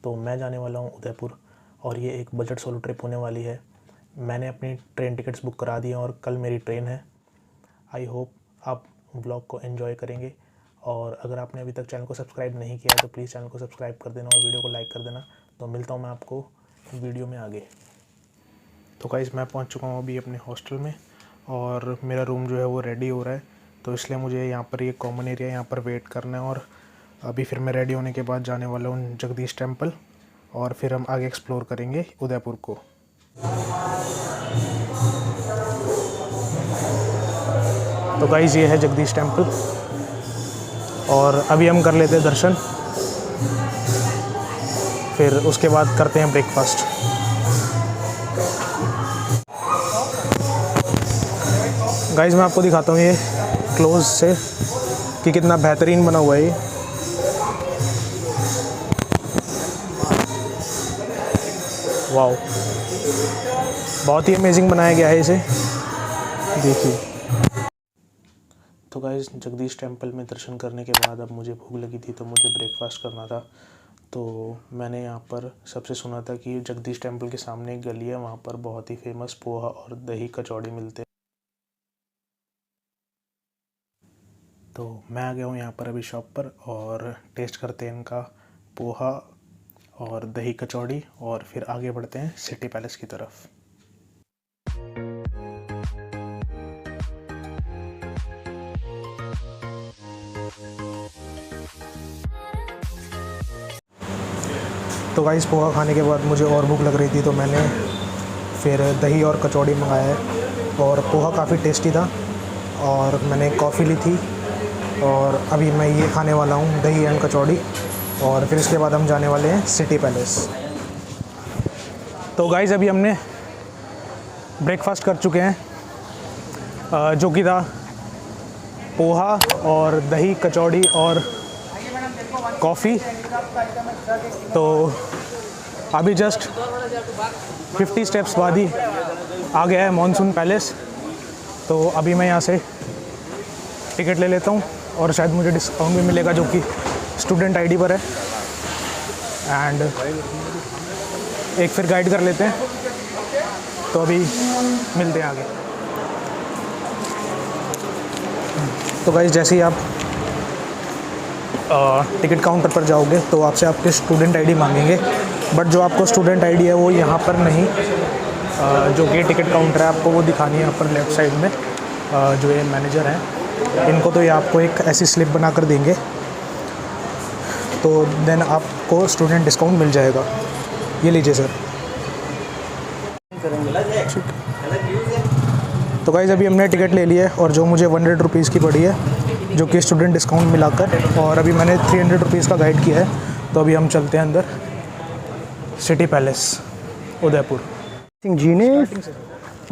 तो मैं जाने वाला हूँ उदयपुर और ये एक बजट सोलो ट्रिप होने वाली है। मैंने अपनी ट्रेन टिकट्स बुक करा दी हैं और कल मेरी ट्रेन है। आई होप आप ब्लॉग को एंजॉय करेंगे और अगर आपने अभी तक चैनल को सब्सक्राइब नहीं किया है तो प्लीज़ चैनल को सब्सक्राइब कर देना और वीडियो को लाइक कर देना। तो मिलता हूँ मैं आपको वीडियो में आगे। तो गाइस मैं पहुँच चुका हूँ अभी अपने हॉस्टल में और मेरा रूम जो है वो रेडी हो रहा है, तो इसलिए मुझे यहाँ पर ये कॉमन एरिया यहाँ पर वेट करना है। और अभी फिर मैं रेडी होने के बाद जाने वाला हूँ जगदीश टेम्पल और फिर हम आगे एक्सप्लोर करेंगे उदयपुर को। तो गाइस ये है जगदीश टेम्पल और अभी हम कर लेते हैं दर्शन, फिर उसके बाद करते हैं ब्रेकफास्ट। गाइस मैं आपको दिखाता हूँ ये क्लोज से कि कितना बेहतरीन बना हुआ है ये। वाओ, बहुत ही अमेजिंग बनाया गया है इसे, देखिए। तो गाइस जगदीश टेम्पल में दर्शन करने के बाद अब मुझे भूख लगी थी तो मुझे ब्रेकफास्ट करना था। तो मैंने यहाँ पर सबसे सुना था कि जगदीश टेम्पल के सामने एक गली है, वहाँ पर बहुत ही फेमस पोहा और दही कचौड़ी मिलते हैं। तो मैं आ गया हूँ यहाँ पर अभी शॉप पर और टेस्ट करते हैं इनका पोहा और दही कचौड़ी और फिर आगे बढ़ते हैं सिटी पैलेस की तरफ। तो गाइस पोहा खाने के बाद मुझे और भूख लग रही थी तो मैंने फिर दही और कचौड़ी मंगाया है और पोहा काफ़ी टेस्टी था और मैंने कॉफ़ी ली थी और अभी मैं ये खाने वाला हूँ दही एंड कचौड़ी और फिर इसके बाद हम जाने वाले हैं सिटी पैलेस। तो गाइस अभी हमने ब्रेकफास्ट कर चुके हैं जो कि था पोहा और दही कचौड़ी और कॉफ़ी। तो अभी जस्ट 50 स्टेप्स बाद ही आ गया है मॉनसून पैलेस। तो अभी मैं यहाँ से टिकट ले लेता हूँ और शायद मुझे डिस्काउंट भी मिलेगा जो कि स्टूडेंट आईडी पर है। एंड एक फिर गाइड कर लेते हैं, तो अभी मिलते हैं आगे। तो गाइस जैसे ही आप टिकट काउंटर पर जाओगे तो आपसे आपके स्टूडेंट आईडी मांगेंगे, बट जो आपको स्टूडेंट आईडी है वो यहाँ पर नहीं, जो कि टिकट काउंटर है आपको वो दिखानी है यहाँ पर लेफ़्ट साइड में। जो ये मैनेजर हैं इनको तो ये आपको एक ऐसी स्लिप बना कर देंगे, तो देन आपको स्टूडेंट डिस्काउंट मिल जाएगा। ये लीजिए सर। तो गाइस अभी हमने टिकट ले लिया है और जो मुझे 100 रुपीज़ की पड़ी है जो कि स्टूडेंट डिस्काउंट मिलाकर, और अभी मैंने 300 रुपीज़ का गाइड किया है। तो अभी हम चलते हैं अंदर सिटी पैलेस उदयपुर। सिंह जी ने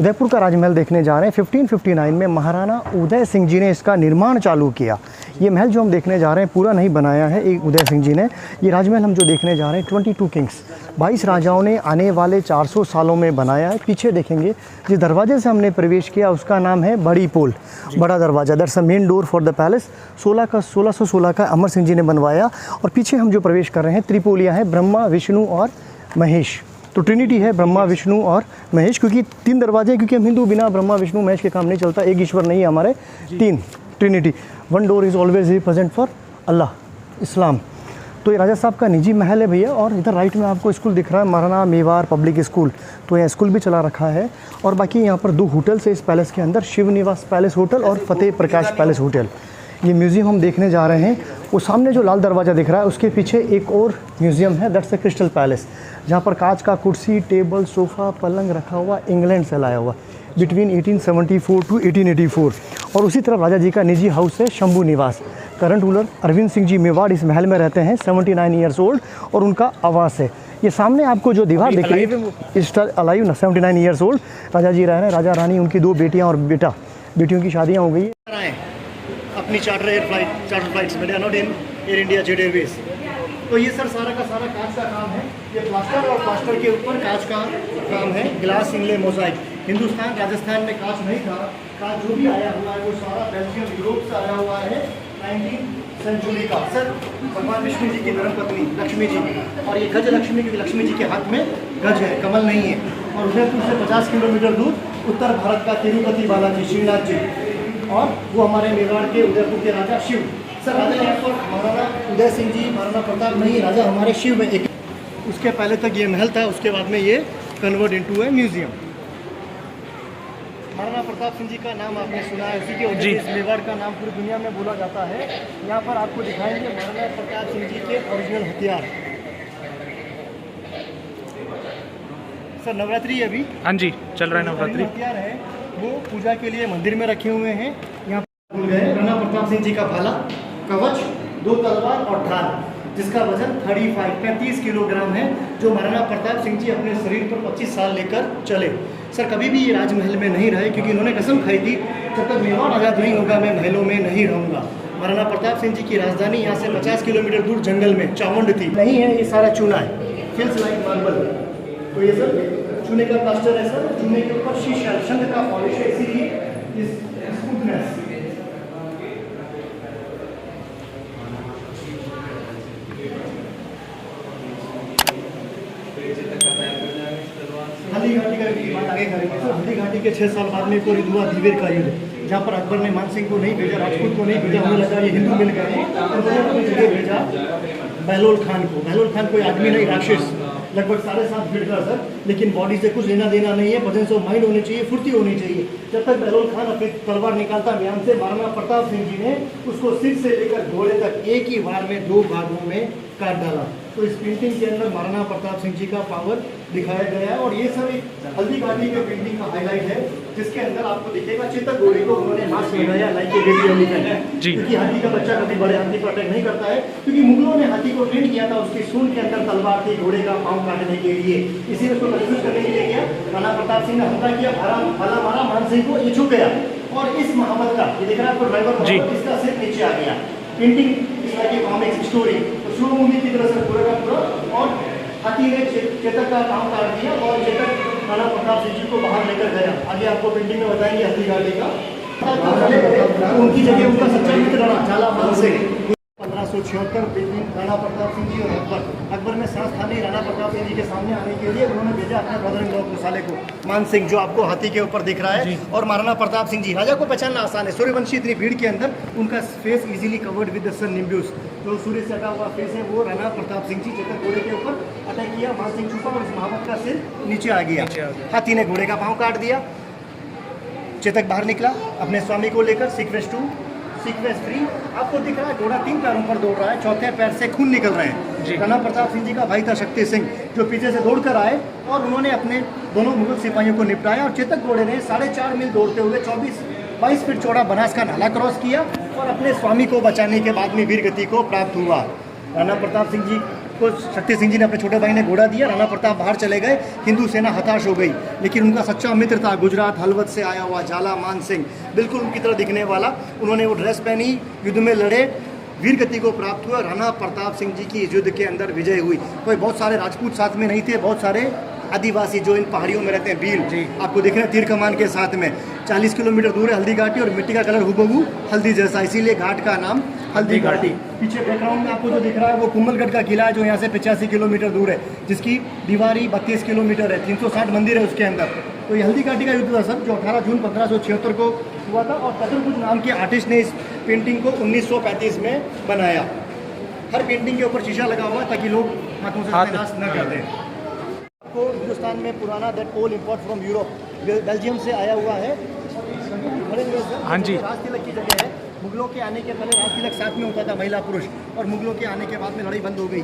उदयपुर का राजमहल देखने जा रहे हैं। 1559 में महाराणा उदय सिंह जी ने इसका निर्माण चालू किया। ये महल जो हम देखने जा रहे हैं पूरा नहीं बनाया है एक उदय सिंह जी ने। ये राजमहल हम जो देखने जा रहे हैं 22 किंग्स 22 राजाओं ने आने वाले 400 सालों में बनाया है। पीछे देखेंगे जिस दरवाजे से हमने प्रवेश किया उसका नाम है बड़ी पोल, बड़ा दरवाज़ा। That's the main door for the palace. 1616 का अमर सिंह जी ने बनवाया। और पीछे हम जो प्रवेश कर रहे हैं त्रिपोलियाँ हैं, ब्रह्मा विष्णु और महेश। तो ट्रिनिटी है ब्रह्मा विष्णु और महेश, क्योंकि 3 दरवाजे हैं, क्योंकि हम हिंदू बिना ब्रह्मा विष्णु महेश के काम नहीं चलता। एक ईश्वर नहीं है हमारे, 3 trinity. 1 door is always represent for Allah, Islam. तो ये राजा साहब का निजी महल है भैया। और इधर राइट में आपको स्कूल दिख रहा है, महाराणा मेवाड़ पब्लिक स्कूल। तो यहाँ स्कूल भी चला रखा है। और बाकी यहाँ पर 2 होटल्स है इस पैलेस के अंदर, शिव निवास पैलेस होटल और फतेह प्रकाश पैलेस होटल। ये म्यूज़ियम हम देखने जा रहे हैं। वो सामने जो लाल दरवाज़ा दिख रहा है उसके पीछे एक और म्यूज़ियम है, दैट्स द क्रिस्टल पैलेस, जहाँ पर कांच का कुर्सी टेबल सोफ़ा पलंग रखा हुआ, इंग्लैंड से लाया हुआ बिटवीन 1874 टू 1884। और उसी तरफ राजा जी का निजी हाउस है शंभू निवास। करंट रूलर अरविंद सिंह जी मेवाड़ इस महल में रहते हैं, 79 ईयर्स ओल्ड, और उनका आवास है। ये सामने आपको जो दीवार दिख रही है स्टार अलाइव ना, 79 ईयर्स ओल्ड राजा जी रह रहे हैं। राजा रानी, उनकी 2 बेटियाँ और बेटा, बेटियों की शादियाँ हो गई अपनी चार्टर फ्लाइट्स में, not in air India jet Airways. तो ये सर सारा का सारा कांच का काम है। ये प्लास्टर और प्लास्टर के ऊपर कांच का काम है, ग्लास इनले मोजाइक। हिंदुस्तान राजस्थान में कांच नहीं था। कांच जो भी आया हुआ है वो सारा बेल्जियम यूरोप से आया हुआ है। 19 सेंचुरी का सर भगवान विष्णु जी की धर्मपत्नी लक्ष्मी जी, और ये गज लक्ष्मी, क्योंकि लक्ष्मी जी के हाथ में गज है, कमल नहीं है। और उदयपुर से 50 किलोमीटर दूर उत्तर भारत का तिरुपति बालाजी श्रीनाथ जी, और वो हमारे मेवाड़ के उदयपुर के राजा शिव। सर राजा यहाँ पर महाराणा उदय सिंह जी, महाराणा प्रताप नहीं, राजा हमारे शिव है। एक उसके पहले तक ये महल था, उसके बाद में ये कन्वर्ट इनटू ए म्यूजियम। महाराणा प्रताप सिंह जी का नाम आपने सुना है, उसी के वजह से इस मेवाड़ का नाम पूरी दुनिया में बोला जाता है। यहाँ पर आपको दिखाएंगे महाराणा प्रताप सिंह जी के ओरिजिनल हथियार। सर नवरात्रि अभी हाँ जी चल रहा है नवरात्रि। हथियार है वो पूजा के लिए मंदिर में रखे हुए हैं। यहाँ पर गए राणा प्रताप सिंह जी का भाला, कवच, 2 तलवार और ढाल, जिसका वजन 35 किलोग्राम है, जो महाराणा प्रताप सिंह जी अपने शरीर पर 25 साल लेकर चले। सर कभी भी ये राजमहल में नहीं रहे, क्योंकि इन्होंने कसम खाई थी जब तक मेवाड़ आज़ाद नहीं होगा मैं महलों में नहीं रहूँगा। महाराणा प्रताप सिंह जी की राजधानी यहाँ से 50 किलोमीटर दूर जंगल में चामुंड थी। नहीं है, ये सारा चूना है, फील्स लाइक मार्बल। तो ये सर चूने का प्लास्टर है सर, चूने के ऊपर शीशा शंख का पॉलिश है, इसीलिए इस स्मूथनेस। हल्दी घाटी का भी बात आगे करेंगे। तो हल्दी घाटी के 6 साल बाद में एक और युद्ध हुआ, धीवेर का युद्ध, जहाँ पर अकबर ने मान सिंह को नहीं भेजा, राजपूत को नहीं भेजा, उन्हें लगा ये हिंदू मिल गए, उन्होंने अपनी जगह भेजा बहलोल खान को। बहलोल खान कोई आदमी नहीं, राक्षस, लगभग 7.5 फीट का सर, लेकिन बॉडी से कुछ लेना देना नहीं है, प्रेजेंस ऑफ माइंड होनी चाहिए, फुर्ती होनी चाहिए। जब तक बहलोल खान अपनी तलवार निकालता म्यान से, महाराणा प्रताप सिंह जी ने उसको सिर से लेकर घोड़े तक एक ही वार में 2 भागों में काट डाला। तो इस पेंटिंग के अंदर महाराणा प्रताप सिंह जी का पावर दिखाया गया है। और ये सब एक हल्दी घाटी के पेंटिंग का हाईलाइट है, जिसके अंदर आपको दिखेगा चेतक घोड़े को उन्होंने मास्क लगाया लाइक ए बेबी एलिफेंट, क्योंकि हाथी का बच्चा कभी बड़े हाथी पर अटैक नहीं करता है, क्योंकि मुगलों ने हाथी को ट्रेन किया था, उसकी सूंड के अंदर तलवार थी घोड़े का पाँव काटने के लिए, इसी में उसको कंफ्यूज करने के लिए किया। राणा प्रताप सिंह ने हमला किया, भाला मारा, मान सिंह को ये छुप गया, और इस मोहम्मद का ये दिख रहा है आपको ड्राइवर, इसका सिर नीचे आ गया। पेंटिंग इस तरह की कॉमिक स्टोरी शुरू मूवी की तरह से पूरा का पूरा, और हाथी ने चेतक का पाँव काट दिया, और चेतक राणा प्रताप सिंह जी को बाहर लेकर गया। आगे आपको पेंटिंग में बताएंगे हल्दी घाटी का। तो उनकी जगह उनका सच्चा मित्र रहा झाला मान सिंह। 1576 बिटवीन राणा प्रताप सिंह जी और अकबर में सांस था नहीं राणा प्रताप सिंह जी के सामने आने के लिए। उन्होंने भेजा अपने ब्रदर इन लॉ कुसाले को, मान सिंह, जो आपको हाथी के ऊपर दिख रहा है, और महाराणा प्रताप सिंह जी। राजा को पहचानना आसान है, सूर्यवंशी इतनी भीड़ के अंदर उनका face easily covered with the sun nimbus, जो सूर्य से हटा हुआ फेस है, वो राणा प्रताप सिंह जी। चेतक घोड़े के ऊपर अटैक किया, मान सिंह छुपा और इस मोहम्मद का सिर नीचे आ गया। हाथी ने घोड़े का पाँव काट दिया, चेतक बाहर निकला अपने स्वामी को लेकर, सीक्वेंस 2 सीक्वेंस 3 आपको दिख रहा है, घोड़ा 3 पैरों पर दौड़ रहा है, चौथे पैर से खून निकल रहे हैं। राणा प्रताप सिंह जी का भाई था शक्ति सिंह, जो पीछे से दौड़कर आए और उन्होंने अपने दोनों मुगल सिपाहियों को निपटाया। और चेतक घोड़े ने 4.5 मील दौड़ते हुए 22 फीट चौड़ा बनास का नाला क्रॉस किया, और अपने स्वामी को बचाने के बाद में वीर गति को प्राप्त हुआ। राणा प्रताप सिंह जी को शक्ति सिंह जी ने अपने छोटे भाई ने घोड़ा दिया, राणा प्रताप बाहर चले गए, हिंदू सेना हताश हो गई। लेकिन उनका सच्चा मित्र था गुजरात हलवद से आया हुआ झाला मान सिंह, बिल्कुल उनकी तरह दिखने वाला। उन्होंने वो ड्रेस पहनी, युद्ध में लड़े, वीर गति को प्राप्त हुआ। राणा प्रताप सिंह जी की इस युद्ध के अंदर विजय हुई। कोई बहुत सारे राजपूत साथ में नहीं थे, बहुत सारे आदिवासी जो इन पहाड़ियों में रहते हैं, भील आपको दिख रहे हैं तीर कमान के साथ में। 40 किलोमीटर दूर है हल्दी घाटी, और मिट्टी का कलर हुबहू हल्दी जैसा, इसीलिए घाट का नाम हल्दी घाटी। पीछे बैकग्राउंड में आपको जो दिख रहा है वो कुंभलगढ़ का किला है, जो यहाँ से 85 किलोमीटर दूर है, जिसकी दीवारी 32 किलोमीटर है, 360 मंदिर है उसके अंदर। तो ये हल्दी घाटी का युद्ध था सर, जो 18 जून 1576 को हुआ था, और चतुर्भुज नाम के आर्टिस्ट ने इस पेंटिंग को 1935 में बनाया। हर पेंटिंग के ऊपर शीशा लगा हुआ है ताकि लोग हाथों से नाश न कर दें। आपको हिंदुस्तान में पुराना that pole import from Europe, Belgium से आया हुआ है। हाँ जी, राज तिलक की जगह है। मुगलों के आने के पहले राज तिलक साथ में होता था, महिला पुरुष, और मुगलों के आने के बाद में लड़ाई बंद हो गई,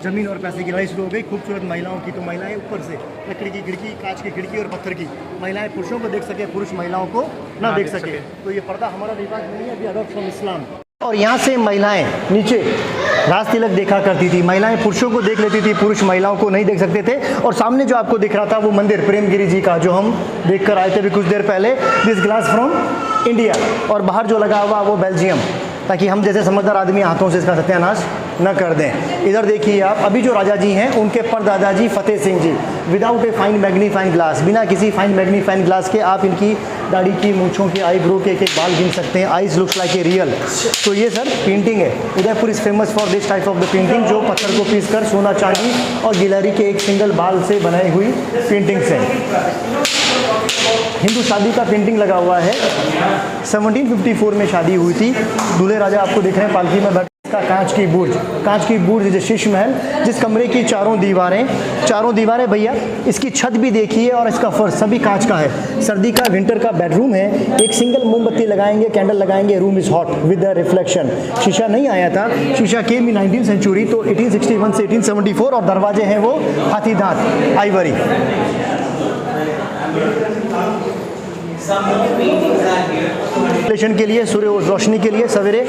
जमीन और पैसे की लड़ाई शुरू हो गई। खूबसूरत महिलाओं की, तो महिलाएं ऊपर से लकड़ी की खिड़की, कांच की खिड़की और पत्थर की, महिलाएं पुरुषों को देख सके, पुरुष महिलाओं को ना देख सके। तो ये पर्दा हमारा रिवाज नहीं है, अभी अडॉप्ट फ्रॉम इस्लाम। और यहाँ से महिलाएं नीचे राज तिलक देखा करती थी, महिलाएं पुरुषों को देख लेती थी, पुरुष महिलाओं को नहीं देख सकते थे। और सामने जो आपको दिख रहा था वो मंदिर प्रेमगिरी जी का, जो हम देख कर आए थे अभी कुछ देर पहले, दिस ग्लास फ्रॉम इंडिया, और बाहर जो लगा हुआ वो बेल्जियम, ताकि हम जैसे समझदार आदमी हाथों से इसका सत्यानाश न कर दें। इधर देखिए आप, अभी जो राजा जी हैं उनके परदादाजी Fateh Singh ji, without a fine magnifying glass, बिना किसी फाइन मैग्नीफाइंग ग्लास के आप इनकी दाढ़ी की, मूंछों की, आईब्रो के एक एक बाल गिन सकते हैं। Eyes looks like a real. तो ये सर पेंटिंग है। Udaipur is famous for this type of the painting, जो पत्थर को पीस कर सोना, चांदी और गिलहरी के एक सिंगल बाल से बनाई हुई पेंटिंग्स हैं। हिंदू शादी का पेंटिंग लगा हुआ है। 1754 में शादी हुई थी। दूल्हे राजा आपको दिख रहे हैं पालकी में बैठे। इसका कांच की बुर्ज जो शीश महल, जिस कमरे की चारों दीवारें भैया, इसकी छत भी देखिए और इसका फर्श सभी कांच का है। सर्दी का, विंटर का बेडरूम है। एक सिंगल मोमबत्ती लगाएंगे, कैंडल लगाएंगे, room is hot with the reflection. शीशा नहीं आया था, शीशा केम इन 19th सेंचुरी, तो 1861 से 1874। और दरवाजे हैं वो हाथी दांत, आइवरी। वेंटिलेशन के लिए, सूर्य रोशनी के लिए सवेरे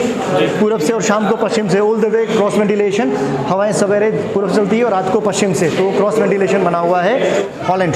पूरब से और शाम को पश्चिम से, all the way cross ventilation. हवाएं सवेरे पूरब चलती है और रात को पश्चिम से, तो क्रॉस वेंटिलेशन बना हुआ है। हॉलैंड,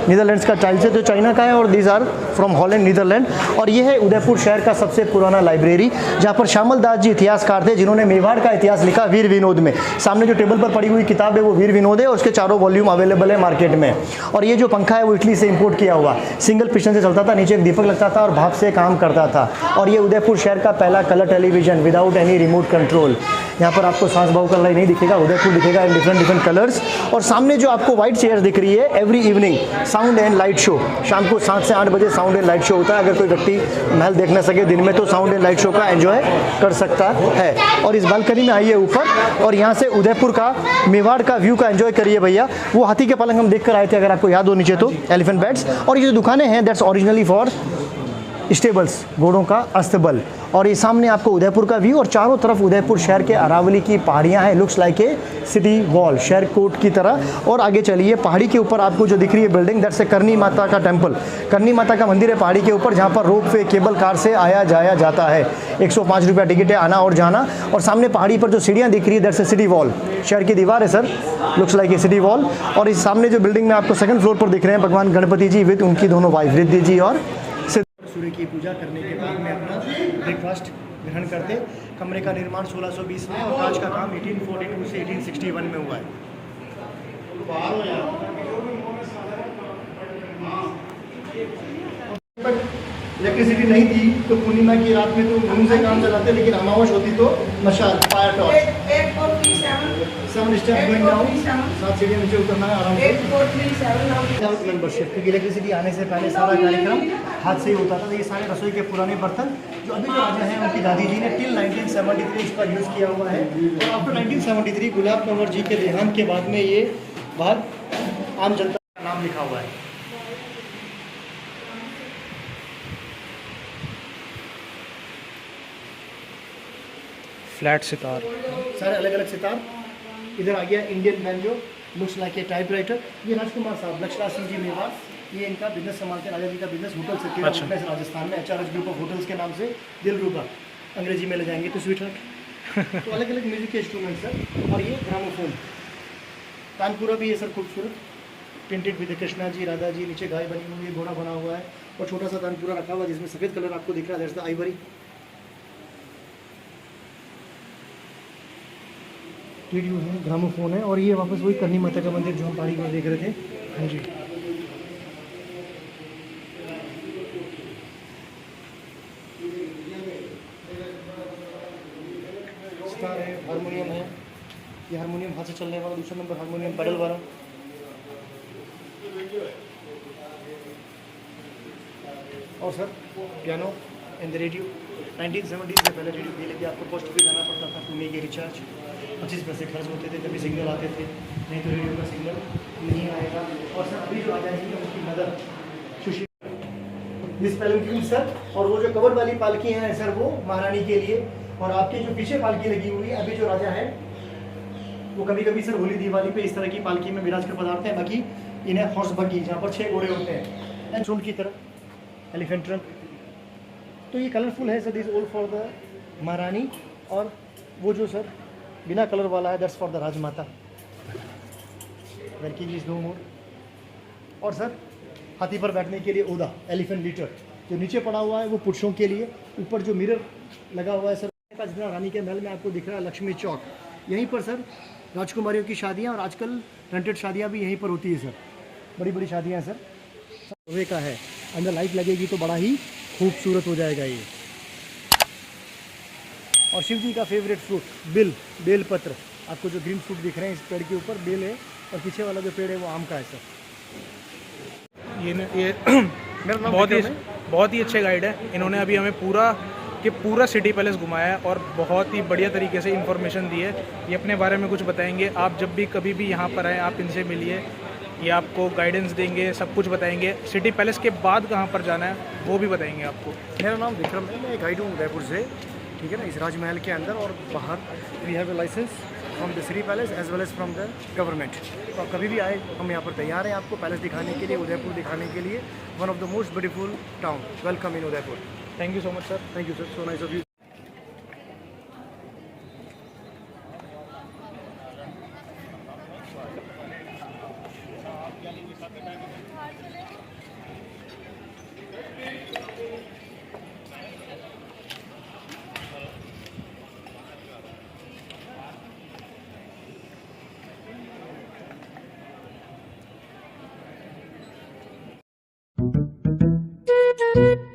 नीदरलैंड्स का टाइल्स है, तो चाइना का है, और these are from Holland, Netherland. और ये है उदयपुर शहर का सबसे पुराना लाइब्रेरी, जहाँ पर श्यामल दास जी इतिहासकार थे, जिन्होंने मेवाड़ का इतिहास लिखा वीर विनोद में। सामने जो टेबल पर पड़ी हुई किताब है वो वीर विनोद है, और उसके 4 वॉल्यूम अवेलेबल है मार्केट में। और ये जो पंखा है वो इटली से इंपोर्ट किया हुआ, सिंगल पिस्टन से चलता था, नीचे एक दीपक लगता था और भाप से काम करता था। और ये उदयपुर शहर का पहला colour television without any remote control. यहाँ पर आपको सांस बाहु का लाइन नहीं दिखेगा, उदयपुर दिखेगा इन डिफरेंट कलर्स। और सामने जो आपको व्हाइट चेयर दिख रही है, every evening sound and light show, शाम को 7 से 8 बजे साउंड एंड लाइट शो होता है। अगर कोई व्यक्ति महल देख न सके दिन में, तो साउंड एंड लाइट शो का एंजॉय कर सकता है। और इस बालकनी में आइए ऊपर, और यहाँ से उदयपुर का, मेवाड़ का व्यू का एंजॉय करिए भैया। वो हाथी के पलंग हम देख कर आए थे, अगर आपको याद हो नीचे, तो एलिफेंट बेड्स। और ये जो दुकानें हैं, दैट्स ओरिजिनली फॉर स्टेबल्स, घोड़ों का अस्तबल। और ये सामने आपको उदयपुर का व्यू, और चारों तरफ उदयपुर शहर के अरावली की पहाड़ियाँ हैं, looks like a city wall, शहर कोट की तरह। और आगे चलिए, पहाड़ी के ऊपर आपको जो दिख रही है बिल्डिंग, दैट्स ए करनी माता का टेम्पल, करनी माता का मंदिर है पहाड़ी के ऊपर, जहाँ पर रोप वे, केबल कार से आया जाया जाता है। 105 रुपया टिकट है आना और जाना। और सामने पहाड़ी पर जो सीढ़ियाँ दिख रही है, दैट्स ए सिटी वॉल, शहर की दीवार है sir, looks like a city wall. और इस सामने जो बिल्डिंग में आपको 2nd फ्लोर पर दिख रहे हैं भगवान गणपति जी विद उनकी दोनों वाइफ रिद्धि जी और सूर्य की पूजा करने के बाद में अपना ब्रेकफास्ट ग्रहण करते। कमरे का निर्माण 1620 में, और कांच का काम 1842 से 1861 में हुआ है। इलेक्ट्रिसिटी नहीं थी तो पूर्णिमा की रात में तो घूम से काम चलाते, लेकिन अमावस होती तो मशाल, fire torch. 7 step going down, 7 सीढ़ियां नीचे उतरना है आराम से। मेंबरशिप, क्योंकि इलेक्ट्रिसिटी आने से पहले सारा कार्यक्रम हाथ से ही होता था। ये सारे रसोई के पुराने बर्तन जो अभी जो राजा हैं उनकी दादी जी ने टिल 1973 इसका यूज़ किया हुआ है। और आफ्टर 1973 गुलाब कंवर जी के देहांत के बाद में ये बाहर आम जनता का नाम लिखा हुआ है। फ्लैट सितार, सारे अलग अलग सितार। इधर आ गया Indian banjo, looks like a typewriter. ये राजकुमार साहब लक्ष्मण सिंह जी मेवाड़, ये इनका बिजनेस संभालते हैं, राजा जी का बिजनेस होटल से। अच्छा। राजस्थान में HRS ग्रुप ऑफ होटल्स के नाम से दिलरुबा, अंग्रेजी में ले जाएंगे तो स्वीट हार्ट। तो अलग अलग म्यूजिक के इंस्ट्रूमेंट सर। और ये ग्रामोफोन, तानपुरा भी है सर, खूबसूरत प्रिंटेड विद कृष्णा जी, राधा जी, नीचे गाय बनी हुई है, घोड़ा बना हुआ है, और छोटा सा तानपुरा रखा हुआ है जिसमें सफ़ेद कलर आपको दिख रहा है, दैट्स द आइवरी। रेडियो है, ग्रामोफोन है। और ये वापस वही करनी माता का मंदिर जो हम पहाड़ी में देख रहे थे। हाँ जी। स्टार है, हारमोनियम है, ये हारमोनियम हाथ से चलने वाला, दूसरा नंबर हारमोनियम पैडल वाला। और sir piano and the radio. 1970s से पहले रेडियो के लिए आपको पोस्ट भी जाना पड़ता था, पुणे के रिचार्ज 25 पैसे खर्च होते थे, तभी सिग्नल आते थे, नहीं तो रेडियो का सिग्नल नहीं आएगा। और सर अभी जो आ जाएगी उसकी मदर सुशील दिस पैलंक्वीन सर। और वो जो कवर वाली पालकी है सर, वो महारानी के लिए। और आपके जो पीछे पालकी लगी हुई है, अभी जो राजा है वो कभी कभी सर होली दिवाली पे इस तरह की पालकी में विराज कर पधारते हैं। बाकी इन्हें हॉर्स बग्गी, जहाँ पर 6 घोड़े होते हैं, एंड सूंड की तरह एलिफेंट ट्रंक। तो ये कलरफुल है sir, this all for the maharani. और वो जो सर बिना कलर वाला है, that's for the rajmata, where king is no more. और सर हाथी पर बैठने के लिए ओदा, एलिफेंट लीटर, जो नीचे पड़ा हुआ है वो पुरुषों के लिए। ऊपर जो मिरर लगा हुआ है सर, जितना रानी के महल में आपको दिख रहा है लक्ष्मी चौक, यहीं पर सर राजकुमारियों की शादियाँ, और आजकल रेंटेड शादियाँ भी यहीं पर होती है सर, बड़ी बड़ी शादियाँ सर। लोहे का है, अंदर लाइट लगेगी तो बड़ा ही खूबसूरत हो जाएगा ये। और शिव जी का फेवरेट फ्रूट बेल पत्र, आपको जो ग्रीन फ्रूट दिख रहे हैं इस पेड़ के ऊपर बेल है, और पीछे वाला जो पेड़ है वो आम का है सर। ये मेरा नाम विक्रम है। बहुत ही अच्छे गाइड है। इन्होंने अभी हमें पूरा सिटी पैलेस घुमाया है और बहुत ही बढ़िया तरीके से इन्फॉर्मेशन दी है। ये अपने बारे में कुछ बताएंगे। आप जब भी कभी भी यहाँ पर आएँ आप इनसे मिलिए, ये आपको गाइडेंस देंगे, सब कुछ बताएंगे। सिटी पैलेस के बाद कहाँ पर जाना है वो भी बताएंगे आपको। मेरा नाम विक्रम है, मैं गाइड हूँ उदयपुर से, ठीक है ना, इस राजमहल के अंदर और बाहर। We have a license from the city palace as well as from the government. तो आप कभी भी आए, हम यहाँ पर तैयार हैं आपको पैलेस दिखाने के लिए, उदयपुर दिखाने के लिए। One of the most beautiful town. Welcome in Udaipur. Thank you so much sir. Thank you sir, so nice of you. Thank you.